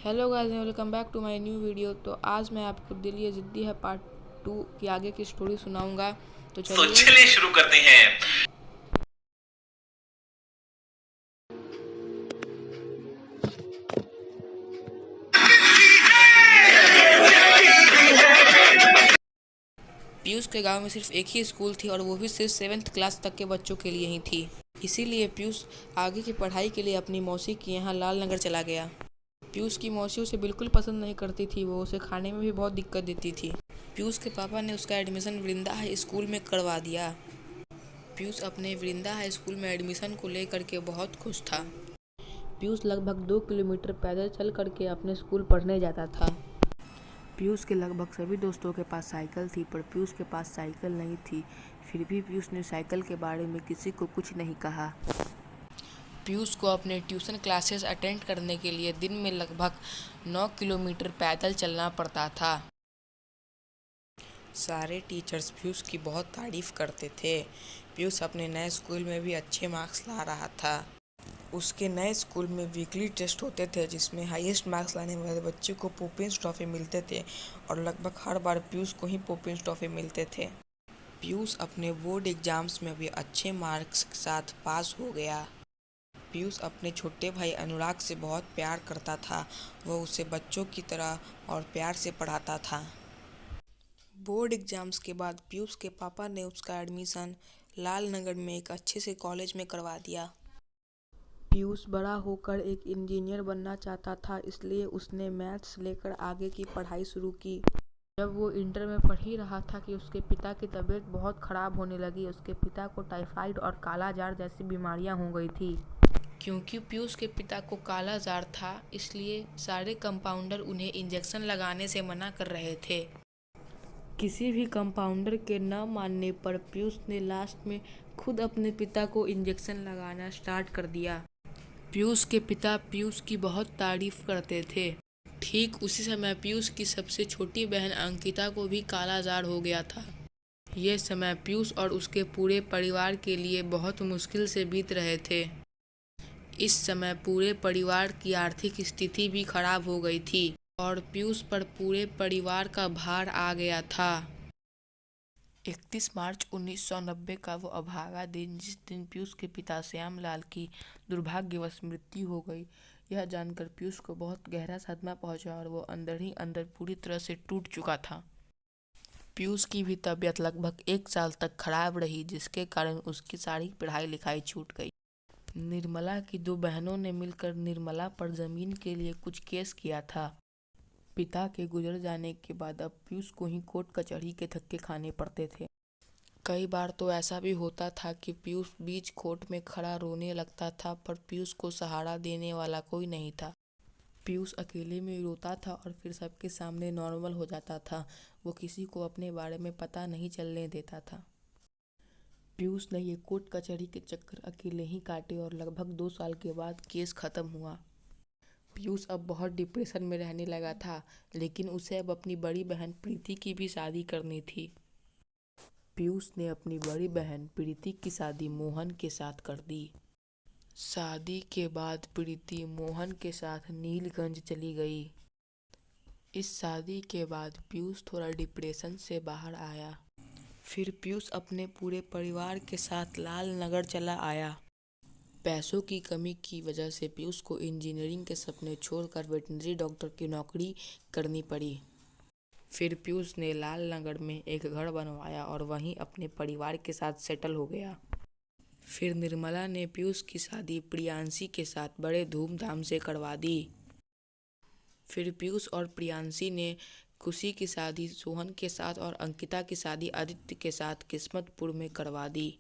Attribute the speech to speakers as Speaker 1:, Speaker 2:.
Speaker 1: Hello guys, welcome back to my new video. तो आज मैं आपको दिल ये ज़िद्दी है पार्ट 2 की आगे की स्टोरी सुनाऊंगा। तो चलिए
Speaker 2: शुरू करते हैं।
Speaker 1: पीयूष के गांव में सिर्फ एक ही स्कूल थी और वो भी सिर्फ 7th क्लास तक के बच्चों के लिए ही थी। इसीलिए पीयूष आगे की पढ़ाई के लिए अपनी मौसी के यहाँ लाल नगर चला गया। पीयूष की मौसी उसे बिल्कुल पसंद नहीं करती थी, वो उसे खाने में भी बहुत दिक्कत देती थी। पीयूष के पापा ने उसका एडमिशन वृंदा हाई स्कूल में करवा दिया। पीयूष अपने वृंदा हाई स्कूल में एडमिशन को लेकर के बहुत खुश था। पीयूष लगभग 2 किलोमीटर पैदल चल करके अपने स्कूल पढ़ने जाता था। पीयूष के लगभग सभी दोस्तों के पास साइकिल थी, पर पीयूष के पास साइकिल नहीं थी। फिर भी पीयूष ने साइकिल के बारे में किसी को कुछ नहीं कहा। पीयूष को अपने ट्यूशन क्लासेस अटेंड करने के लिए दिन में लगभग 9 किलोमीटर पैदल चलना पड़ता था। सारे टीचर्स पीयूष की बहुत तारीफ करते थे। पीयूष अपने नए स्कूल में भी अच्छे मार्क्स ला रहा था। उसके नए स्कूल में वीकली टेस्ट होते थे, जिसमें हाईएस्ट मार्क्स लाने वाले बच्चे को पोपिंस ट्रॉफी मिलते थे और लगभग हर बार पीयूष को ही पोपिंस ट्रॉफी मिलते थे। पीयूष अपने बोर्ड एग्जाम्स में भी अच्छे मार्क्स के साथ पास हो गया। पीयूष अपने छोटे भाई अनुराग से बहुत प्यार करता था। वह उसे बच्चों की तरह और प्यार से पढ़ाता था। बोर्ड एग्जाम्स के बाद पीयूष के पापा ने उसका एडमिशन लाल नगर में एक अच्छे से कॉलेज में करवा दिया। पीयूष बड़ा होकर एक इंजीनियर बनना चाहता था, इसलिए उसने मैथ्स लेकर आगे की पढ़ाई शुरू की। जब वो इंटर में पढ़ ही रहा था कि उसके पिता की तबीयत बहुत ख़राब होने लगी। उसके पिता को टाइफाइड और काला जार जैसी बीमारियां हो गई थी। क्योंकि पीयूष के पिता को काला जार था, इसलिए सारे कंपाउंडर उन्हें इंजेक्शन लगाने से मना कर रहे थे। किसी भी कंपाउंडर के न मानने पर पीयूष ने लास्ट में खुद अपने पिता को इंजेक्शन लगाना स्टार्ट कर दिया। पीयूष के पिता पीयूष की बहुत तारीफ करते थे। ठीक उसी समय पीयूष की सबसे छोटी बहन अंकिता को भी काला जार हो गया था। ये समय पीयूष और उसके पूरे परिवार के लिए बहुत मुश्किल से बीत रहे थे। इस समय पूरे परिवार की आर्थिक स्थिति भी खराब हो गई थी और पीयूष पर पूरे परिवार का भार आ गया था। 31 मार्च 1990 का वो अभागा दिन, जिस दिन पीयूष के पिता श्यामलाल की दुर्भाग्यवश मृत्यु हो गई, यह जानकर पीयूष को बहुत गहरा सदमा पहुंचा और वो अंदर ही अंदर पूरी तरह से टूट चुका था। पीयूष की भी तबीयत लगभग 1 साल तक खराब रही, जिसके कारण उसकी सारी पढ़ाई लिखाई छूट गई। निर्मला की 2 बहनों ने मिलकर निर्मला पर जमीन के लिए कुछ केस किया था। पिता के गुजर जाने के बाद अब पीयूष को ही कोर्ट कचहरी के धक्के खाने पड़ते थे। कई बार तो ऐसा भी होता था कि पीयूष बीच कोर्ट में खड़ा रोने लगता था, पर पीयूष को सहारा देने वाला कोई नहीं था। पीयूष अकेले में रोता था और फिर सबके सामने नॉर्मल हो जाता था। वो किसी को अपने बारे में पता नहीं चलने देता था। पीयूष ने ये कोर्ट कचहरी के चक्कर अकेले ही काटे और लगभग 2 साल के बाद केस खत्म हुआ। पीयूष अब बहुत डिप्रेशन में रहने लगा था, लेकिन उसे अब अपनी बड़ी बहन प्रीति की भी शादी करनी थी। पीयूष ने अपनी बड़ी बहन प्रीति की शादी मोहन के साथ कर दी। शादी के बाद प्रीति मोहन के साथ नीलगंज चली गई। इस शादी के बाद पीयूष थोड़ा डिप्रेशन से बाहर आया। फिर पीयूष अपने पूरे परिवार के साथ लाल नगर चला आया। पैसों की कमी की वजह से पीयूष को इंजीनियरिंग के सपने छोड़कर वेटनरी डॉक्टर की नौकरी करनी पड़ी। फिर पीयूष ने लाल नगर में एक घर बनवाया और वहीं अपने परिवार के साथ सेटल हो गया। फिर निर्मला ने पीयूष की शादी प्रियांशी के साथ बड़े धूमधाम से करवा दी। फिर पीयूष और प्रियांशी ने खुशी की शादी सोहन के साथ और अंकिता की शादी आदित्य के साथ किस्मतपुर में करवा दी।